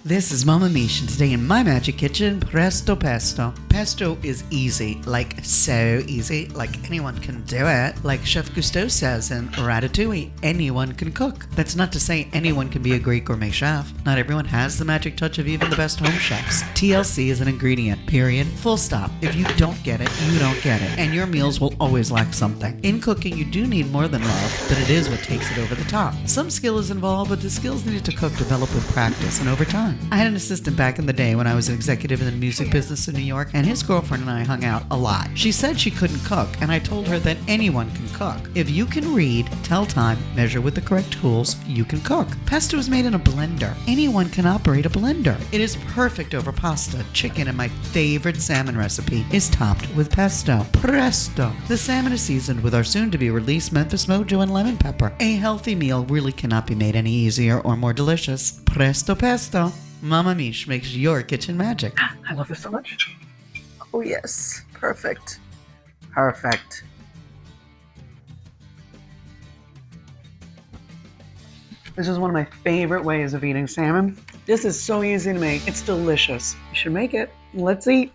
This is Mama Miche, and today in my magic kitchen, Presto Pesto. Pesto is easy, like so easy, like anyone can do it. Like Chef Gusteau says in Ratatouille, anyone can cook. That's not to say anyone can be a great gourmet chef. Not everyone has the magic touch of even the best home chefs. TLC is an ingredient, period, full stop. If you don't get it, you don't get it, and your meals will always lack something. In cooking, you do need more than love, but it is what takes it over the top. Some skill is involved, but the skills needed to cook develop with practice and over time. I had an assistant back in the day when I was an executive in the music business in New York, and his girlfriend and I hung out a lot. She said she couldn't cook, and I told her that anyone can cook. If you can read, tell time, measure with the correct tools, you can cook. Pesto is made in a blender. Anyone can operate a blender. It is perfect over pasta, chicken, and my favorite salmon recipe is topped with pesto. Presto! The salmon is seasoned with our soon-to-be-released Memphis Mojo and lemon pepper. A healthy meal really cannot be made any easier or more delicious. Presto Pesto! Mama Miche makes your kitchen magic. I love this so much. Oh yes, perfect. Perfect. This is one of my favorite ways of eating salmon. This is so easy to make. It's delicious. You should make it. Let's eat.